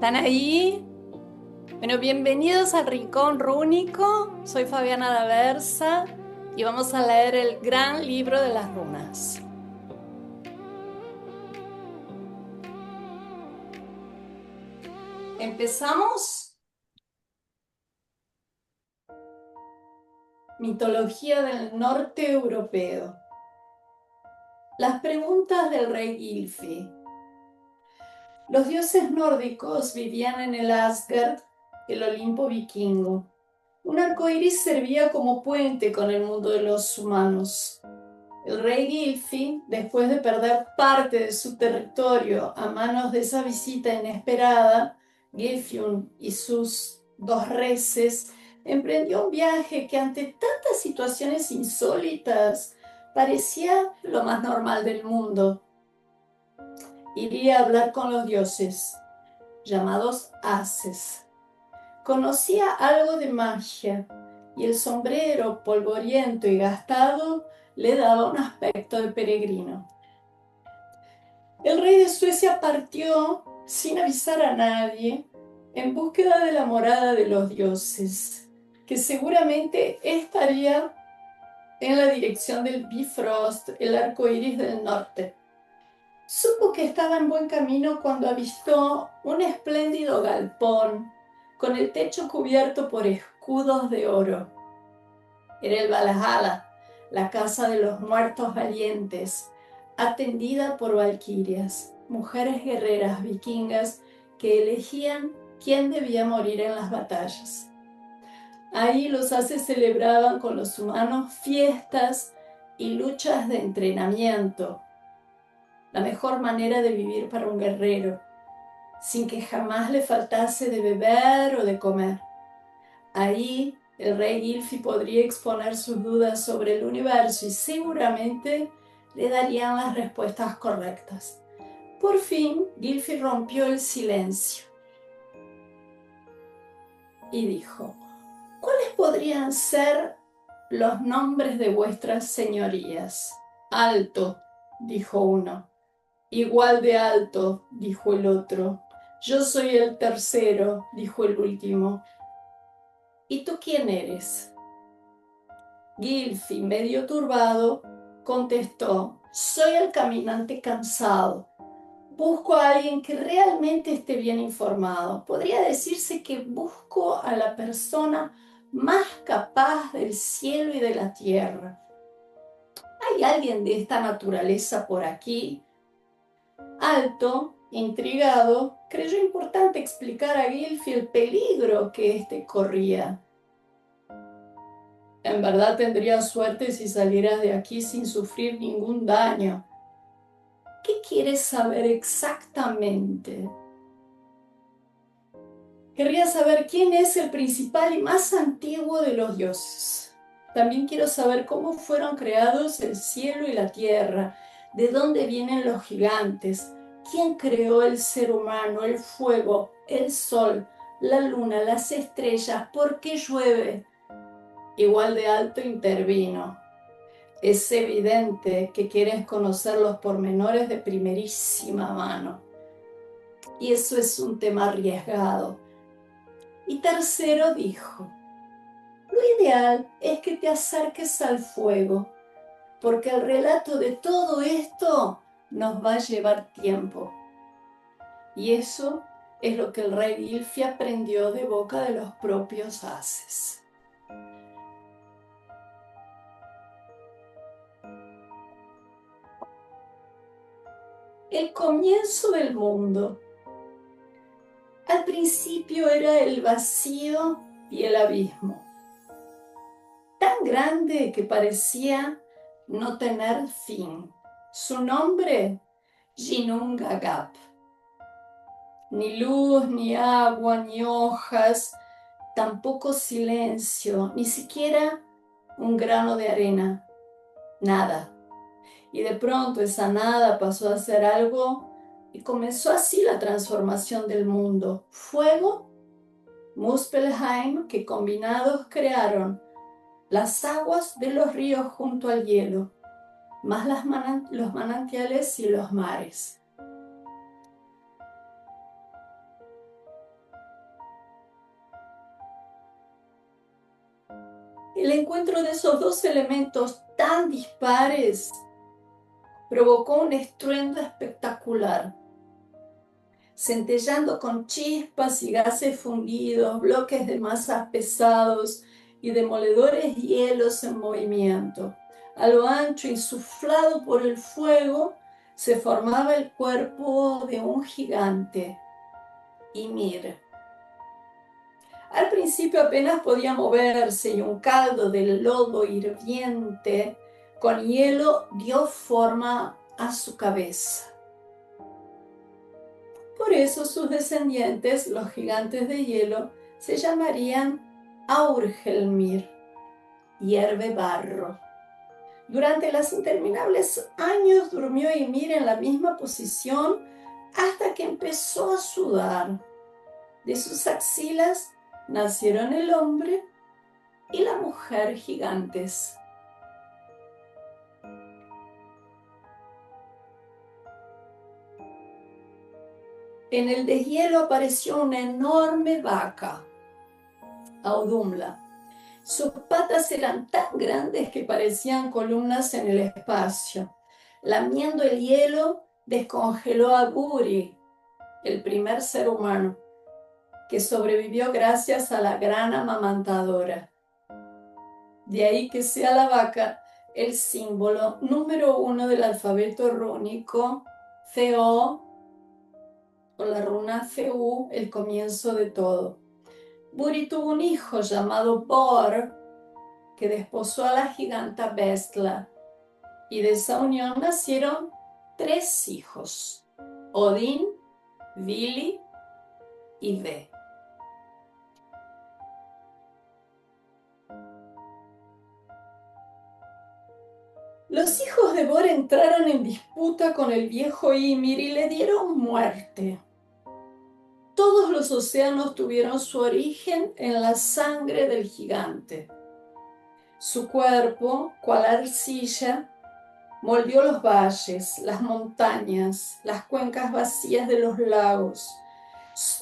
¿Están ahí? Bueno, bienvenidos al Rincón Rúnico. Soy Fabiana Daversa y vamos a leer el gran libro de las runas. ¿Empezamos? Mitología del norte europeo. Las preguntas del rey Gylfi. Los dioses nórdicos vivían en el Asgard, el Olimpo vikingo. Un arco iris servía como puente con el mundo de los humanos. El rey Gylfi, después de perder parte de su territorio a manos de esa visita inesperada, Gilfun y sus dos reses, emprendió un viaje que ante tantas situaciones insólitas parecía lo más normal del mundo. Iría a hablar con los dioses, llamados Haces. Conocía algo de magia y el sombrero polvoriento y gastado le daba un aspecto de peregrino. El rey de Suecia partió sin avisar a nadie en búsqueda de la morada de los dioses, que seguramente estaría en la dirección del Bifrost, el arco iris del norte. Supo que estaba en buen camino cuando avistó un espléndido galpón con el techo cubierto por escudos de oro. Era el Valhalla, la casa de los muertos valientes, atendida por valquirias, mujeres guerreras vikingas que elegían quién debía morir en las batallas. Ahí los Haces celebraban con los humanos fiestas y luchas de entrenamiento, la mejor manera de vivir para un guerrero, sin que jamás le faltase de beber o de comer. Ahí el rey Gylfi podría exponer sus dudas sobre el universo y seguramente le darían las respuestas correctas. Por fin, Gylfi rompió el silencio y dijo: ¿cuáles podrían ser los nombres de vuestras señorías? Alto, dijo uno. Igual de alto, dijo el otro. Yo soy el tercero, dijo el último. ¿Y tú quién eres? Gylfi, medio turbado, contestó: soy el caminante cansado. Busco a alguien que realmente esté bien informado. Podría decirse que busco a la persona más capaz del cielo y de la tierra. ¿Hay alguien de esta naturaleza por aquí? Alto, intrigado, creyó importante explicar a Gylfi el peligro que éste corría. En verdad tendrías suerte si salieras de aquí sin sufrir ningún daño. ¿Qué quieres saber exactamente? Querría saber quién es el principal y más antiguo de los dioses. También quiero saber cómo fueron creados el cielo y la tierra, de dónde vienen los gigantes, quién creó el ser humano, el fuego, el sol, la luna, las estrellas, por qué llueve. Igual de alto intervino: es evidente que quieres conocer los pormenores de primerísima mano. Y eso es un tema arriesgado. Y tercero dijo: lo ideal es que te acerques al fuego, porque el relato de todo esto nos va a llevar tiempo. Y eso es lo que el rey Gylfi aprendió de boca de los propios Haces. El comienzo del mundo. Al principio era el vacío y el abismo, tan grande que parecía no tener fin. Su nombre, Ginnungagap. Ni luz, ni agua, ni hojas, tampoco silencio, ni siquiera un grano de arena, nada. Y de pronto esa nada pasó a ser algo y comenzó así la transformación del mundo. Fuego, Muspelheim, que combinados crearon las aguas de los ríos junto al hielo, más los manantiales y los mares. El encuentro de esos dos elementos tan dispares provocó un estruendo espectacular, centellando con chispas y gases fundidos, bloques de masas pesados y demoledores hielos en movimiento. A lo ancho, insuflado por el fuego, se formaba el cuerpo de un gigante, Ymir. Al principio apenas podía moverse y un caldo de lodo hirviente con hielo dio forma a su cabeza. Por eso sus descendientes, los gigantes de hielo, se llamarían Aurgelmir, hierve barro. Durante los interminables años durmió Ymir en la misma posición hasta que empezó a sudar. De sus axilas nacieron el hombre y la mujer gigantes. En el deshielo apareció una enorme vaca, Audumla. Sus patas eran tan grandes que parecían columnas en el espacio. Lamiendo el hielo, descongeló a Buri, el primer ser humano, que sobrevivió gracias a la gran amamantadora. De ahí que sea la vaca el símbolo número 1 del alfabeto rúnico, CO, o la runa CU, el comienzo de todo. Buri tuvo un hijo llamado Bor, que desposó a la giganta Bestla, y de esa unión nacieron 3 hijos, Odín, Vili y Ve. Los hijos de Bor entraron en disputa con el viejo Ymir y le dieron muerte. Todos los océanos tuvieron su origen en la sangre del gigante. Su cuerpo, cual arcilla, moldeó los valles, las montañas, las cuencas vacías de los lagos.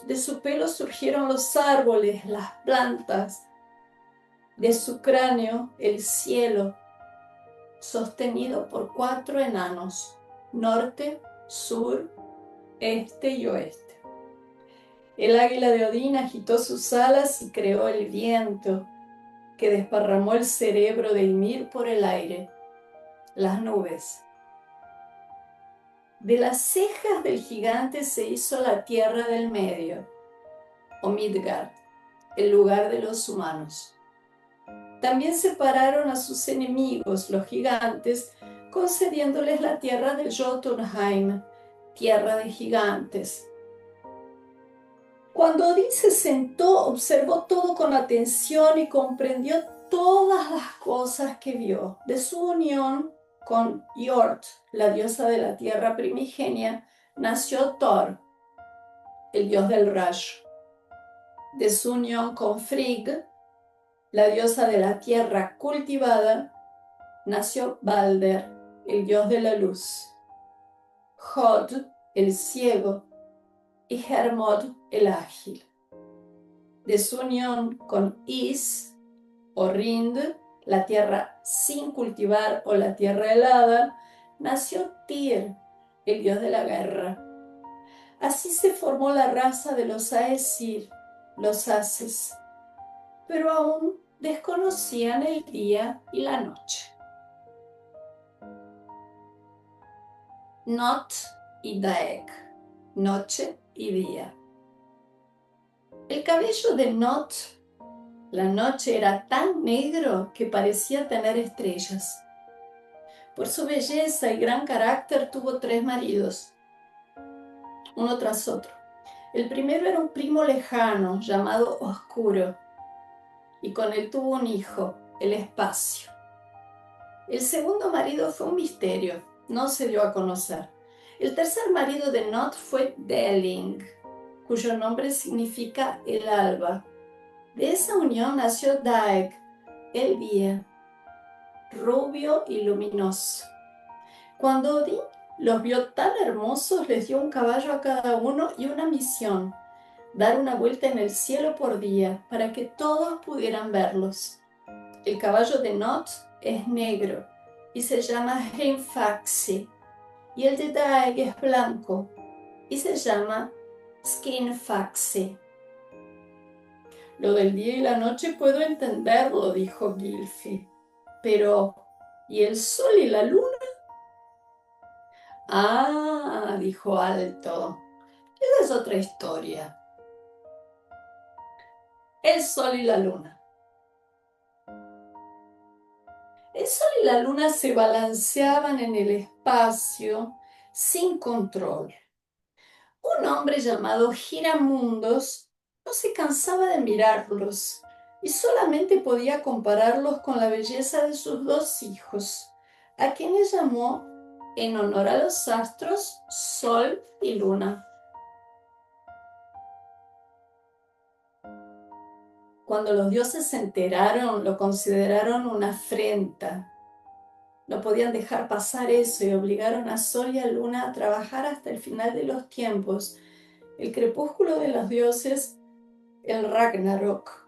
De su pelo surgieron los árboles, las plantas. De su cráneo, el cielo, sostenido por 4 enanos, norte, sur, este y oeste. El águila de Odín agitó sus alas y creó el viento, que desparramó el cerebro de Ymir por el aire, las nubes. De las cejas del gigante se hizo la tierra del medio, o Midgard, el lugar de los humanos. También separaron a sus enemigos, los gigantes, concediéndoles la tierra de Jotunheim, tierra de gigantes. Cuando Odín se sentó, observó todo con atención y comprendió todas las cosas que vio. De su unión con Jord, la diosa de la tierra primigenia, nació Thor, el dios del rayo. De su unión con Frigg, la diosa de la tierra cultivada, nació Balder, el dios de la luz. Hod, el ciego, y Hermod, el ágil. De su unión con Is, o Rind, la tierra sin cultivar o la tierra helada, nació Tyr, el dios de la guerra. Así se formó la raza de los Aesir, los Ases, pero aún desconocían el día y la noche. Not y Daeg, noche y día. El cabello de Not, la noche, era tan negro que parecía tener estrellas. Por su belleza y gran carácter tuvo 3 maridos, uno tras otro. El primero era un primo lejano llamado Oscuro, y con él tuvo un hijo, el Espacio. El segundo marido fue un misterio, no se dio a conocer. El tercer marido de Not fue Delling, cuyo nombre significa el alba. De esa unión nació Daeg, el día, rubio y luminoso. Cuando Odín los vio tan hermosos, les dio un caballo a cada uno y una misión: dar una vuelta en el cielo por día para que todos pudieran verlos. El caballo de Nod es negro y se llama Hrimfaxi, y el de Daeg es blanco y se llama Skinfaxi. Lo del día y la noche puedo entenderlo, dijo Gylfi, pero ¿y el sol y la luna? Ah, dijo Alto, esa es otra historia. El sol y la luna. El sol y la luna se balanceaban en el espacio sin control. Un hombre llamado Giramundos no se cansaba de mirarlos y solamente podía compararlos con la belleza de sus dos hijos, a quienes llamó, en honor a los astros, Sol y Luna. Cuando los dioses se enteraron, lo consideraron una afrenta. No podían dejar pasar eso y obligaron a Sol y a Luna a trabajar hasta el final de los tiempos, el crepúsculo de los dioses, el Ragnarok.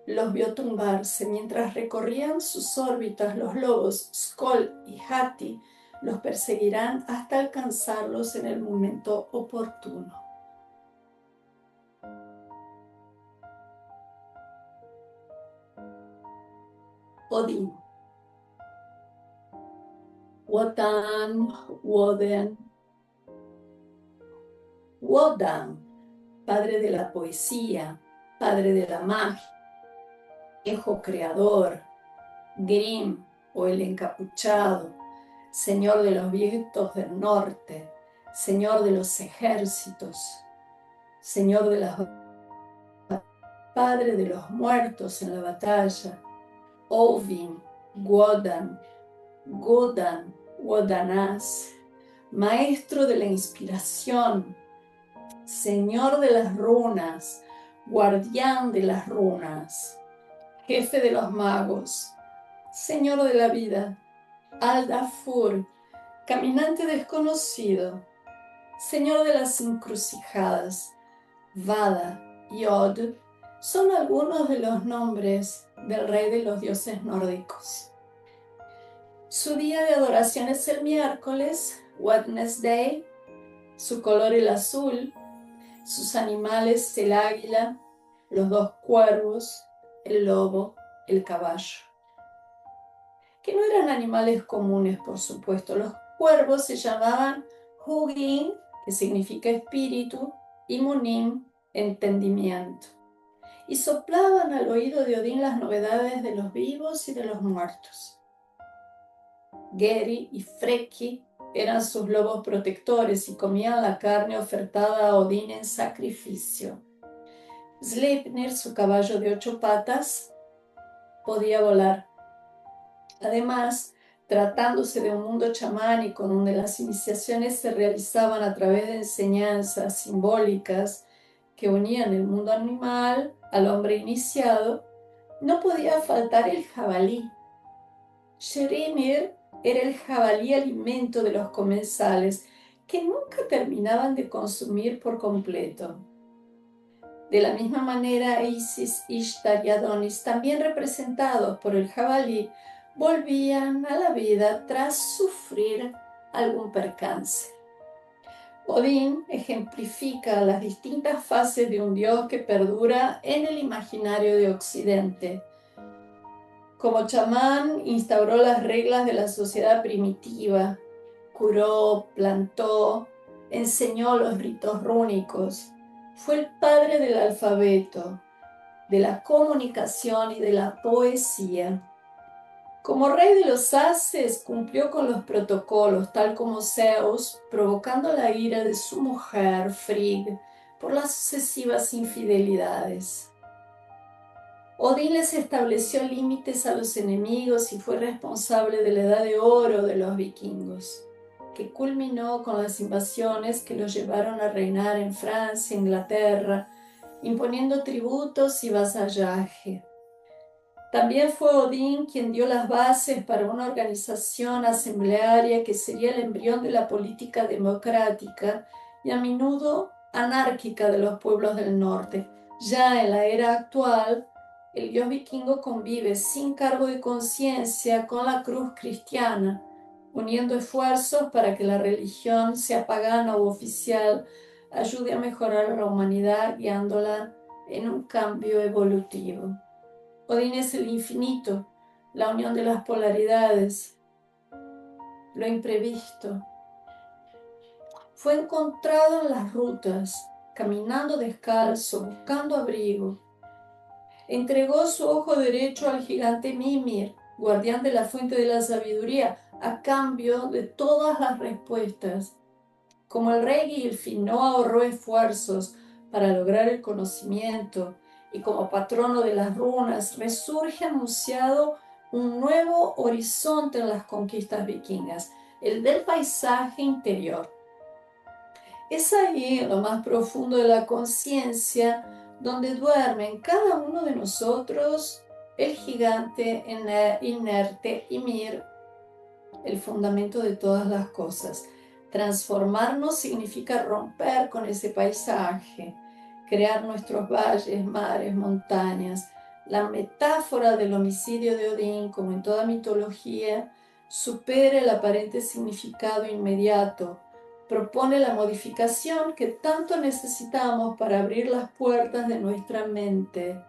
Los vio tumbarse mientras recorrían sus órbitas. Los lobos Skoll y Hati los perseguirán hasta alcanzarlos en el momento oportuno. Odín. Wotan, Woden. Wodan, padre de la poesía, padre de la magia, viejo creador, Grim o el encapuchado, señor de los vientos del norte, señor de los ejércitos, señor de las padre de los muertos en la batalla, Ovin, Wodan, Godan, Wodanas, maestro de la inspiración, señor de las runas, guardián de las runas, jefe de los magos, señor de la vida, Aldafur, caminante desconocido, señor de las encrucijadas, Vada y Od son algunos de los nombres del rey de los dioses nórdicos. Su día de adoración es el miércoles, Wednesday, su color el azul, sus animales el águila, los dos cuervos, el lobo, el caballo. Que no eran animales comunes, por supuesto. Los cuervos se llamaban Hugin, que significa espíritu, y Munin, entendimiento. Y soplaban al oído de Odín las novedades de los vivos y de los muertos. Geri y Freki eran sus lobos protectores y comían la carne ofertada a Odín en sacrificio. Sleipnir, su caballo de 8 patas, podía volar. Además, tratándose de un mundo chamánico donde las iniciaciones se realizaban a través de enseñanzas simbólicas que unían el mundo animal al hombre iniciado, no podía faltar el jabalí. Shrimir era el jabalí alimento de los comensales, que nunca terminaban de consumir por completo. De la misma manera, Isis, Ishtar y Adonis, también representados por el jabalí, volvían a la vida tras sufrir algún percance. Odín ejemplifica las distintas fases de un dios que perdura en el imaginario de Occidente. Como chamán, instauró las reglas de la sociedad primitiva, curó, plantó, enseñó los ritos rúnicos. Fue el padre del alfabeto, de la comunicación y de la poesía. Como rey de los Haces, cumplió con los protocolos, tal como Zeus, provocando la ira de su mujer, Frigg, por las sucesivas infidelidades. Odín les estableció límites a los enemigos y fue responsable de la Edad de Oro de los vikingos, que culminó con las invasiones que los llevaron a reinar en Francia e Inglaterra, imponiendo tributos y vasallaje. También fue Odín quien dio las bases para una organización asamblearia que sería el embrión de la política democrática y a menudo anárquica de los pueblos del norte. Ya en la era actual, el dios vikingo convive sin cargo de conciencia con la cruz cristiana, uniendo esfuerzos para que la religión, sea pagana o oficial, ayude a mejorar a la humanidad guiándola en un cambio evolutivo. Odín es el infinito, la unión de las polaridades, lo imprevisto. Fue encontrado en las rutas, caminando descalzo, buscando abrigo. Entregó su ojo derecho al gigante Mimir, guardián de la fuente de la sabiduría, a cambio de todas las respuestas. Como el rey Gylfi no ahorró esfuerzos para lograr el conocimiento, y como patrono de las runas, resurge anunciado un nuevo horizonte en las conquistas vikingas, el del paisaje interior. Es ahí, en lo más profundo de la conciencia, donde duerme en cada uno de nosotros el gigante inerte Ymir, el fundamento de todas las cosas. Transformarnos significa romper con ese paisaje, crear nuestros valles, mares, montañas. La metáfora del homicidio de Odín, como en toda mitología, supera el aparente significado inmediato. Propone la modificación que tanto necesitamos para abrir las puertas de nuestra mente,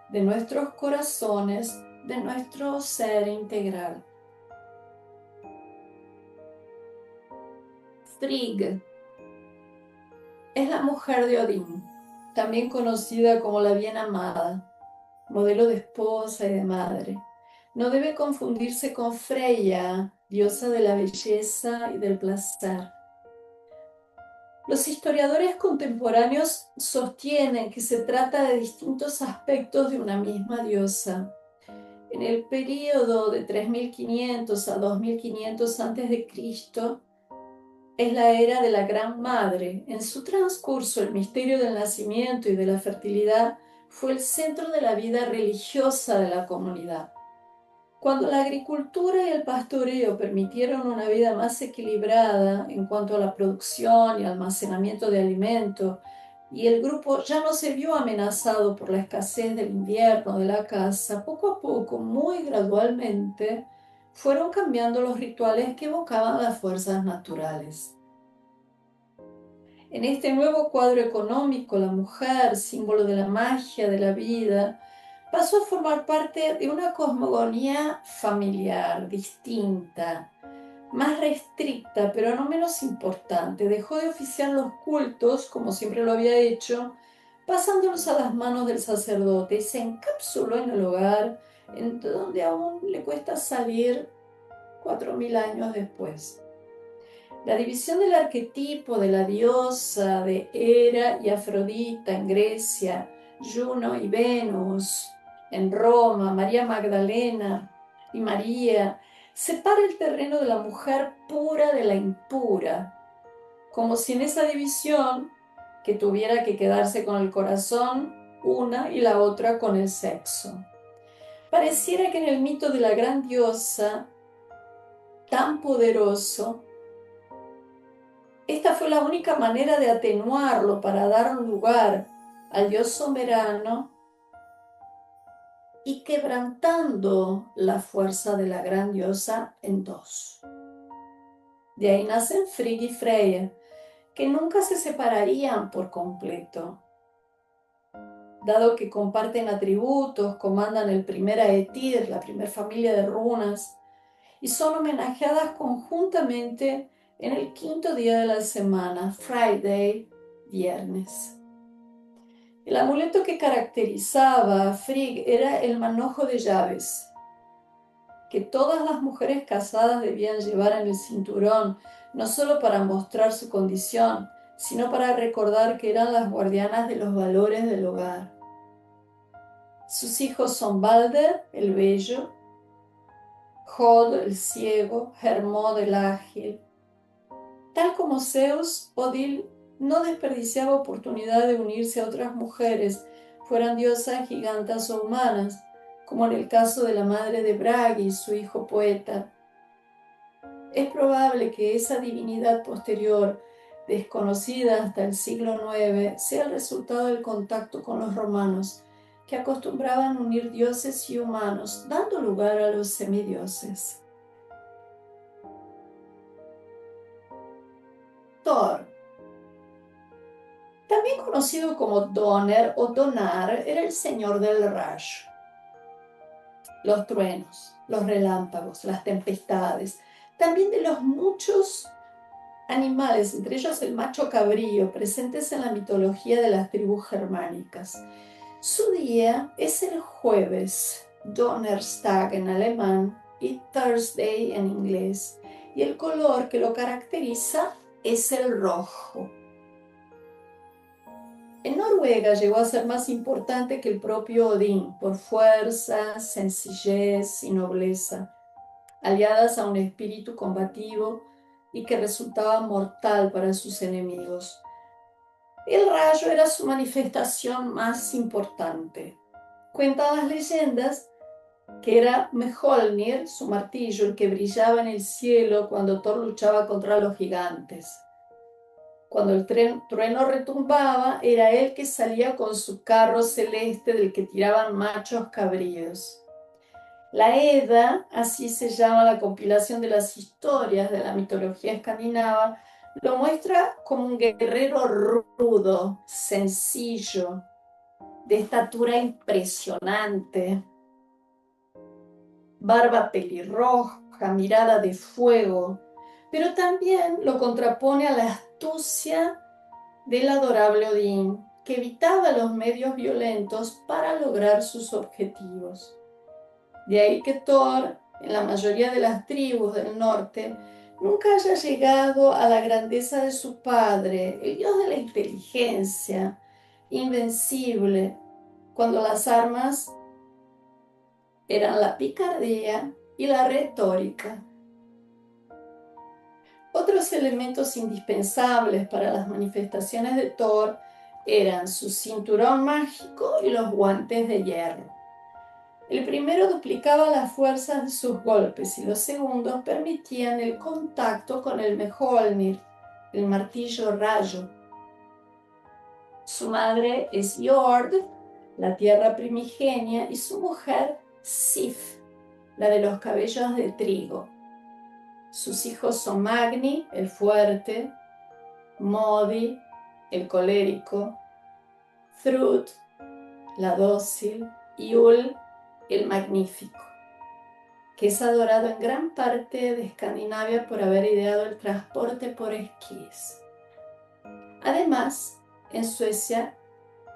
de nuestros corazones, de nuestro ser integral. Frigg es la mujer de Odín, también conocida como la bien amada, modelo de esposa y de madre. No debe confundirse con Freya, diosa de la belleza y del placer. Los historiadores contemporáneos sostienen que se trata de distintos aspectos de una misma diosa. En el período de 3500 a 2500 a.C., es la era de la Gran Madre. En su transcurso, el misterio del nacimiento y de la fertilidad fue el centro de la vida religiosa de la comunidad. Cuando la agricultura y el pastoreo permitieron una vida más equilibrada en cuanto a la producción y almacenamiento de alimentos, y el grupo ya no se vio amenazado por la escasez del invierno de la caza, poco a poco, muy gradualmente, fueron cambiando los rituales que evocaban las fuerzas naturales. En este nuevo cuadro económico, la mujer, símbolo de la magia, de la vida, pasó a formar parte de una cosmogonía familiar, distinta, más restricta, pero no menos importante. Dejó de oficiar los cultos, como siempre lo había hecho, pasándolos a las manos del sacerdote, y se encapsuló en el hogar, en donde aún le cuesta salir 4000 años después. La división del arquetipo de la diosa de Hera y Afrodita en Grecia, Juno y Venus en Roma, María Magdalena y María, separa el terreno de la mujer pura de la impura, como si en esa división, que tuviera que quedarse con el corazón una y la otra con el sexo. Pareciera que en el mito de la gran diosa, tan poderoso, esta fue la única manera de atenuarlo para dar lugar al Dios soberano y quebrantando la fuerza de la gran diosa en dos. De ahí nacen Frigg y Freya, que nunca se separarían por completo. Dado que comparten atributos, comandan el primer Aetir, la primera familia de runas, y son homenajeadas conjuntamente en el quinto día de la semana, Friday, viernes. El amuleto que caracterizaba a Frigg era el manojo de llaves, que todas las mujeres casadas debían llevar en el cinturón, no solo para mostrar su condición, sino para recordar que eran las guardianas de los valores del hogar. Sus hijos son Balder, el bello, Hod, el ciego, Hermod, el ágil. Tal como Zeus, Odín no desperdiciaba oportunidad de unirse a otras mujeres, fueran diosas, gigantas o humanas, como en el caso de la madre de Bragi, su hijo poeta. Es probable que esa divinidad posterior, desconocida hasta el siglo IX, sea el resultado del contacto con los romanos, que acostumbraban unir dioses y humanos, dando lugar a los semidioses. Thor, también conocido como Donner o Donar, era el señor del rayo. Los truenos, los relámpagos, las tempestades, también de los muchos animales, entre ellos el macho cabrío, presentes en la mitología de las tribus germánicas. Su día es el jueves, Donnerstag en alemán y Thursday en inglés, y el color que lo caracteriza es el rojo. En Noruega llegó a ser más importante que el propio Odín por fuerza, sencillez y nobleza, aliadas a un espíritu combativo y que resultaba mortal para sus enemigos. El rayo era su manifestación más importante. Cuentan las leyendas que era Mjolnir, su martillo, el que brillaba en el cielo cuando Thor luchaba contra los gigantes. Cuando el trueno retumbaba, era él que salía con su carro celeste del que tiraban machos cabríos. La Edda, así se llama la compilación de las historias de la mitología escandinava, lo muestra como un guerrero rudo, sencillo, de estatura impresionante, barba pelirroja, mirada de fuego, pero también lo contrapone a la astucia del adorable Odín, que evitaba los medios violentos para lograr sus objetivos. De ahí que Thor, en la mayoría de las tribus del norte, nunca haya llegado a la grandeza de su padre, el dios de la inteligencia, invencible, cuando las armas eran la picardía y la retórica. Otros elementos indispensables para las manifestaciones de Thor eran su cinturón mágico y los guantes de hierro. El primero duplicaba las fuerzas de sus golpes y los segundos permitían el contacto con el Mjolnir, el martillo rayo. Su madre es Jord, la tierra primigenia, y su mujer Sif, la de los cabellos de trigo. Sus hijos son Magni, el fuerte, Modi, el colérico, Thrud, la dócil, y Ul, el magnífico, que es adorado en gran parte de Escandinavia por haber ideado el transporte por esquís. Además, en Suecia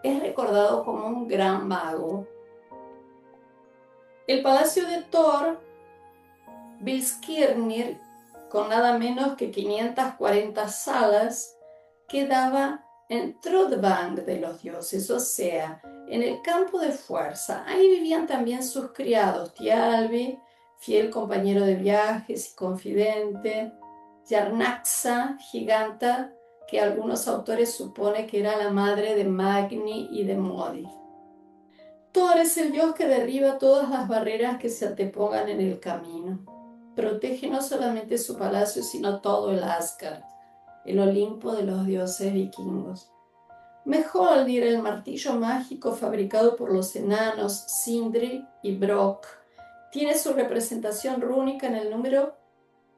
es recordado como un gran mago. El palacio de Thor, Bilskirnir, con nada menos que 540 salas, quedaba en Trodvang de los dioses, o sea, en el campo de fuerza. Ahí vivían también sus criados, Tialvi, fiel compañero de viajes y confidente, Yarnaxa, giganta, que algunos autores suponen que era la madre de Magni y de Modi. Thor es el dios que derriba todas las barreras que se antepongan en el camino. Protege no solamente su palacio, sino todo el Asgard, el Olimpo de los dioses vikingos. Mjolnir, el martillo mágico fabricado por los enanos Sindri y Brok, tiene su representación rúnica en el número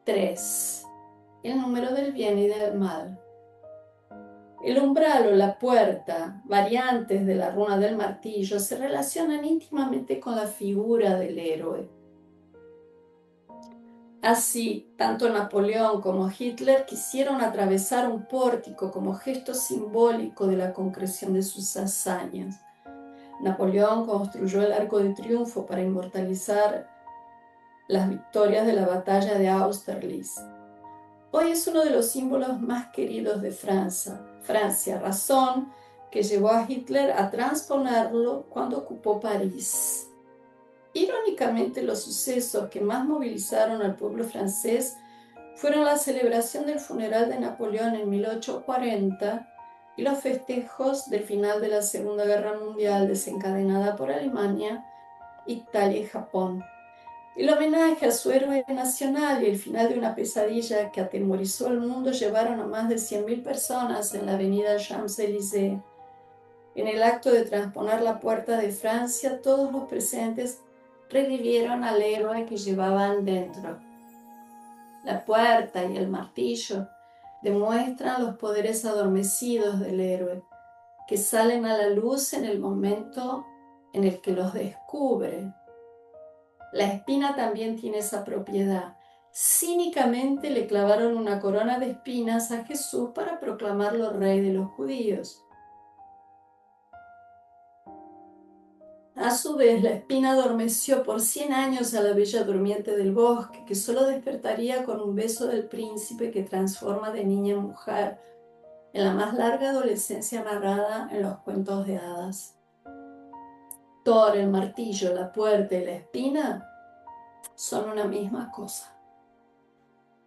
3, el número del bien y del mal. El umbral o la puerta, variantes de la runa del martillo, se relacionan íntimamente con la figura del héroe. Así, tanto Napoleón como Hitler quisieron atravesar un pórtico como gesto simbólico de la concreción de sus hazañas. Napoleón construyó el Arco de Triunfo para inmortalizar las victorias de la batalla de Austerlitz. Hoy es uno de los símbolos más queridos de Francia, razón que llevó a Hitler a transponerlo cuando ocupó París. Irónicamente, los sucesos que más movilizaron al pueblo francés fueron la celebración del funeral de Napoleón en 1840 y los festejos del final de la Segunda Guerra Mundial desencadenada por Alemania, Italia y Japón. El homenaje a su héroe nacional y el final de una pesadilla que atemorizó al mundo llevaron a más de 100.000 personas en la avenida Champs-Élysées. En el acto de transponer la puerta de Francia, todos los presentes revivieron al héroe que llevaban dentro. La puerta y el martillo demuestran los poderes adormecidos del héroe, que salen a la luz en el momento en el que los descubre. La espina también tiene esa propiedad. Cínicamente le clavaron una corona de espinas a Jesús para proclamarlo rey de los judíos. A su vez, la espina adormeció por 100 años a la bella durmiente del bosque, que solo despertaría con un beso del príncipe que transforma de niña en mujer, en la más larga adolescencia narrada en los cuentos de hadas. Thor, el martillo, la puerta y la espina son una misma cosa.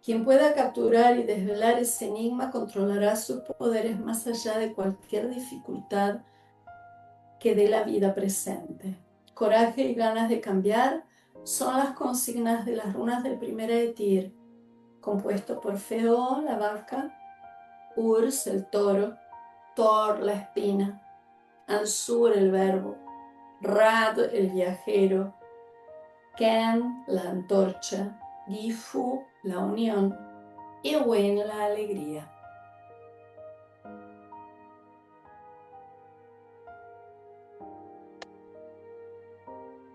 Quien pueda capturar y desvelar ese enigma controlará sus poderes más allá de cualquier dificultad que dé la vida presente. Coraje y ganas de cambiar son las consignas de las runas del primer Etir, compuesto por Feo, la vaca, Urs, el toro, Thor, la espina, Ansur, el verbo, Rad, el viajero, Ken, la antorcha, Gifu, la unión, y Wen, la alegría.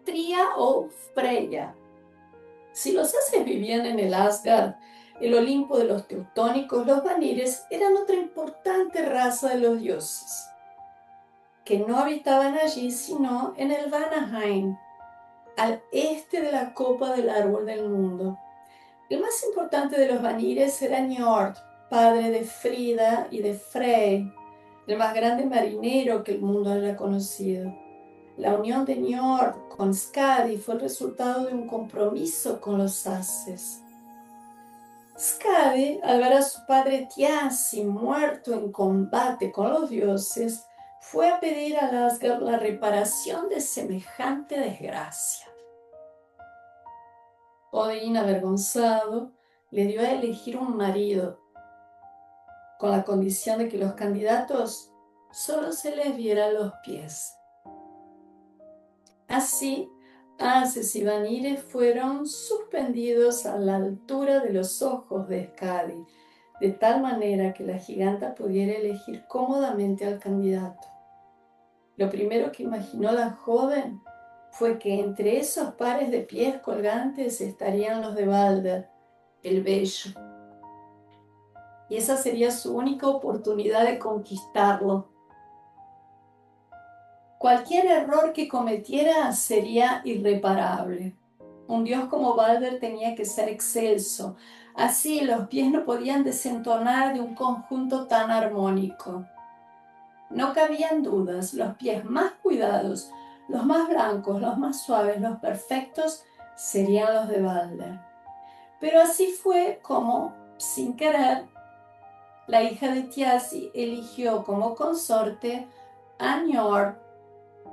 Tría o Freya. Si los Ases vivían en el Asgard, el Olimpo de los teutónicos, los Vanires eran otra importante raza de los dioses, que no habitaban allí sino en el Vanaheim, al este de la copa del árbol del mundo. El más importante de los Vanires era Njord, padre de Frida y de Frey, el más grande marinero que el mundo haya conocido. La unión de Njord con Skadi fue el resultado de un compromiso con los Ases. Skadi, al ver a su padre Thiassi muerto en combate con los dioses, fue a pedir a Asgard la reparación de semejante desgracia. Odín, avergonzado, le dio a elegir un marido, con la condición de que los candidatos solo se les viera los pies. Así, Ases y Vanires fueron suspendidos a la altura de los ojos de Skadi, de tal manera que la giganta pudiera elegir cómodamente al candidato. Lo primero que imaginó la joven fue que entre esos pares de pies colgantes estarían los de Balder, el Bello. Y esa sería su única oportunidad de conquistarlo. Cualquier error que cometiera sería irreparable. Un dios como Balder tenía que ser excelso. Así los pies no podían desentonar de un conjunto tan armónico. No cabían dudas, los pies más cuidados, los más blancos, los más suaves, los perfectos, serían los de Balder. Pero así fue como, sin querer, la hija de Thiassi eligió como consorte a Njord,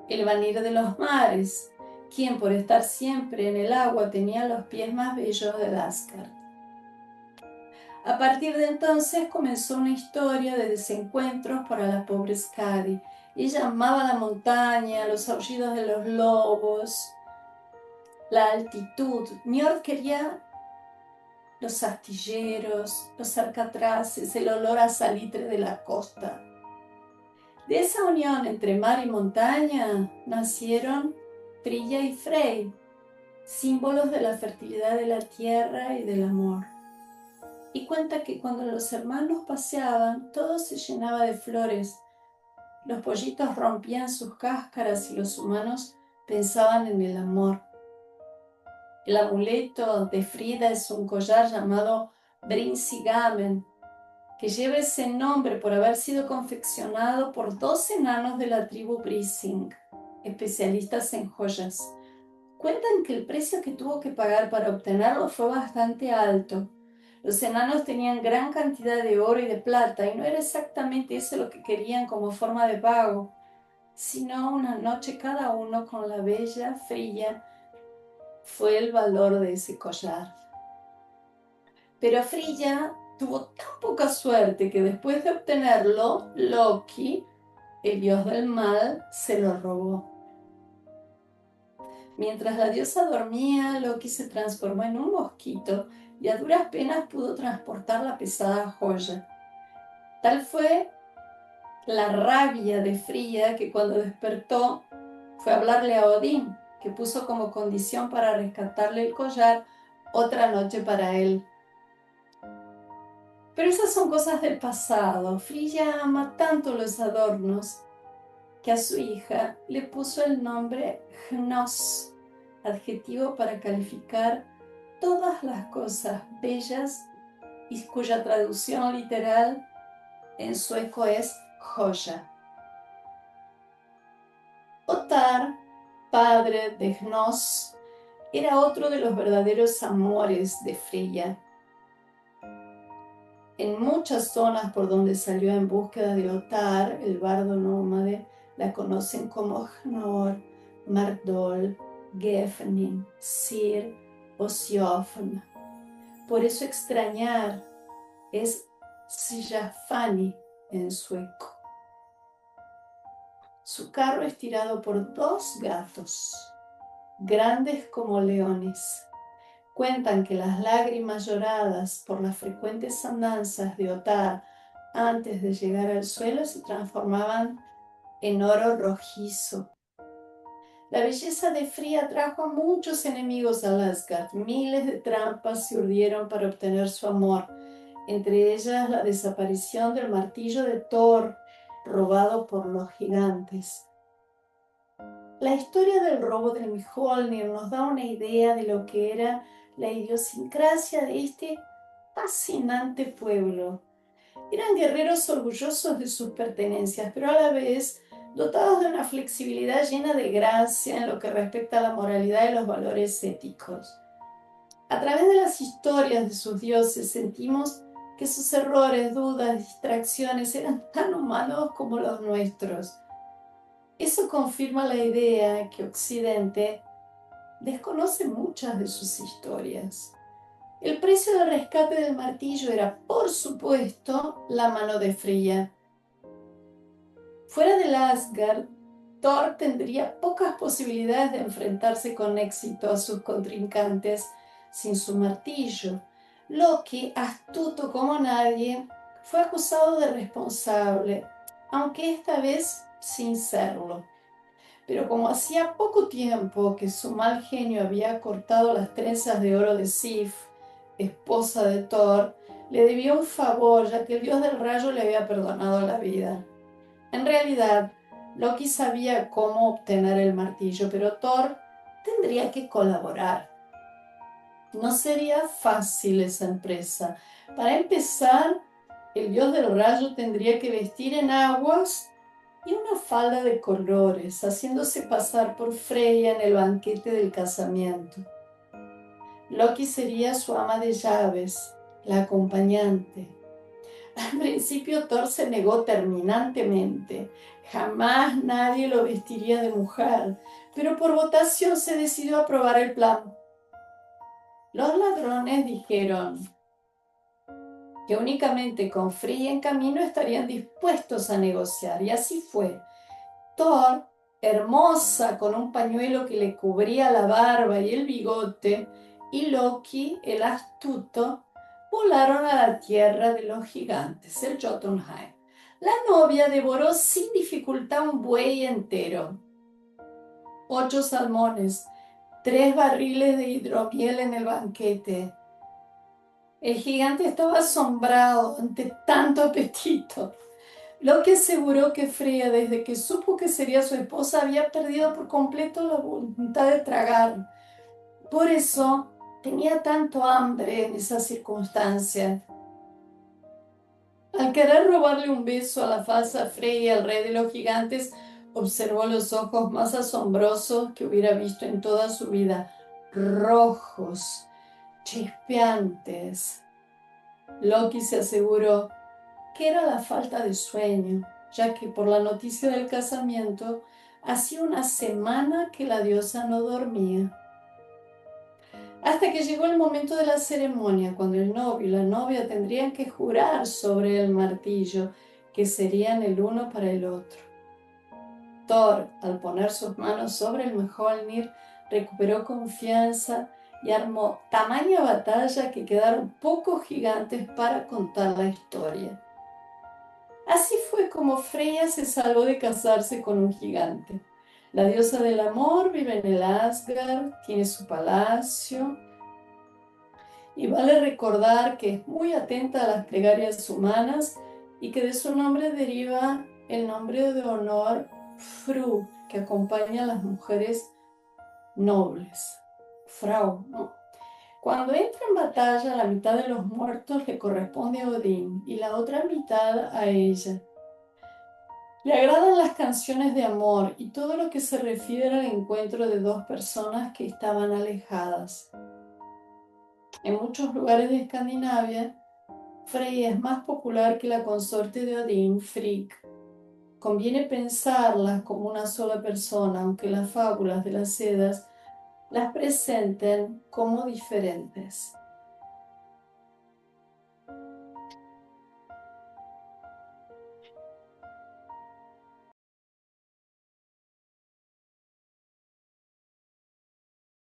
el vanir de los mares, quien por estar siempre en el agua tenía los pies más bellos de Asgard. A partir de entonces comenzó una historia de desencuentros para la pobre Skadi. Ella amaba la montaña, los aullidos de los lobos, la altitud. Njord quería los astilleros, los alcatraces, el olor a salitre de la costa. De esa unión entre mar y montaña nacieron Frilla y Frey, símbolos de la fertilidad de la tierra y del amor. Y cuenta que cuando los hermanos paseaban, todo se llenaba de flores. Los pollitos rompían sus cáscaras y los humanos pensaban en el amor. El amuleto de Frida es un collar llamado Brinsigamen, que lleva ese nombre por haber sido confeccionado por 2 enanos de la tribu Brising, especialistas en joyas. Cuentan que el precio que tuvo que pagar para obtenerlo fue bastante alto. Los enanos tenían gran cantidad de oro y de plata y no era exactamente eso lo que querían como forma de pago, sino una noche cada uno con la bella Frilla fue el valor de ese collar. Pero Frilla tuvo tan poca suerte que después de obtenerlo, Loki el dios del mal, se lo robó. Mientras la diosa dormía, Loki se transformó en un mosquito y a duras penas pudo transportar la pesada joya. Tal fue la rabia de Fría que cuando despertó fue a hablarle a Odín, que puso como condición para rescatarle el collar otra noche para él. Pero esas son cosas del pasado. Frilla ama tanto los adornos que a su hija le puso el nombre Hnoss, adjetivo para calificar todas las cosas bellas y cuya traducción literal en sueco es joya. Ottar, padre de Hnoss, era otro de los verdaderos amores de Freyja. En muchas zonas por donde salió en búsqueda de Ottar, el bardo nómade, la conocen como Hnor, Mardol, Gefnin, Sir o Siofn. Por eso extrañar es Sjafani en sueco. Su carro es tirado por 2 gatos, grandes como leones. Cuentan que las lágrimas lloradas por las frecuentes andanzas de Ottar antes de llegar al suelo se transformaban en oro rojizo. La belleza de Frigga trajo a muchos enemigos a Asgard. Miles de trampas se urdieron para obtener su amor, entre ellas la desaparición del martillo de Thor, robado por los gigantes. La historia del robo del Mjolnir nos da una idea de lo que era la idiosincrasia de este fascinante pueblo. Eran guerreros orgullosos de sus pertenencias, pero a la vez dotados de una flexibilidad llena de gracia en lo que respecta a la moralidad y los valores éticos. A través de las historias de sus dioses sentimos que sus errores, dudas, distracciones eran tan humanos como los nuestros. Eso confirma la idea que Occidente desconoce muchas de sus historias. El precio del rescate del martillo era, por supuesto, la mano de Freyja. Fuera del Asgard, Thor tendría pocas posibilidades de enfrentarse con éxito a sus contrincantes sin su martillo. Loki, astuto como nadie, fue acusado de responsable, aunque esta vez sin serlo. Pero como hacía poco tiempo que su mal genio había cortado las trenzas de oro de Sif, esposa de Thor, le debió un favor, ya que el dios del rayo le había perdonado la vida. En realidad, Loki sabía cómo obtener el martillo, pero Thor tendría que colaborar. No sería fácil esa empresa. Para empezar, el dios del rayo tendría que vestir en aguas y una falda de colores, haciéndose pasar por Freya en el banquete del casamiento. Loki sería su ama de llaves, la acompañante. Al principio Thor se negó terminantemente. Jamás nadie lo vestiría de mujer, pero por votación se decidió aprobar el plan. Los ladrones dijeron que únicamente con Freyja en camino estarían dispuestos a negociar, y así fue. Thor, hermosa con un pañuelo que le cubría la barba y el bigote, y Loki, el astuto, volaron a la tierra de los gigantes, el Jotunheim. La novia devoró sin dificultad un buey entero, 8 salmones, 3 barriles de hidromiel en el banquete. El gigante estaba asombrado ante tanto apetito. Loki aseguró que Freya, desde que supo que sería su esposa, había perdido por completo la voluntad de tragar. Por eso tenía tanto hambre en esa circunstancia. Al querer robarle un beso a la falsa Freya, el rey de los gigantes observó los ojos más asombrosos que hubiera visto en toda su vida, rojos, chispeantes. Loki se aseguró que era la falta de sueño, ya que por la noticia del casamiento hacía una semana que la diosa no dormía. Hasta que llegó el momento de la ceremonia, cuando el novio y la novia tendrían que jurar sobre el martillo, que serían el uno para el otro. Thor, al poner sus manos sobre el Mjolnir, recuperó confianza y armó tamaña batalla que quedaron pocos gigantes para contar la historia. Así fue como Freya se salvó de casarse con un gigante. La diosa del amor vive en el Asgard, tiene su palacio y vale recordar que es muy atenta a las plegarias humanas y que de su nombre deriva el nombre de honor Fru, que acompaña a las mujeres nobles. Frau, ¿no? Cuando entra en batalla, la mitad de los muertos le corresponde a Odín y la otra mitad a ella. Le agradan las canciones de amor y todo lo que se refiere al encuentro de dos personas que estaban alejadas. En muchos lugares de Escandinavia, Frey es más popular que la consorte de Odín, Frigg. Conviene pensarlas como una sola persona, aunque las fábulas de las Eddas las presenten como diferentes.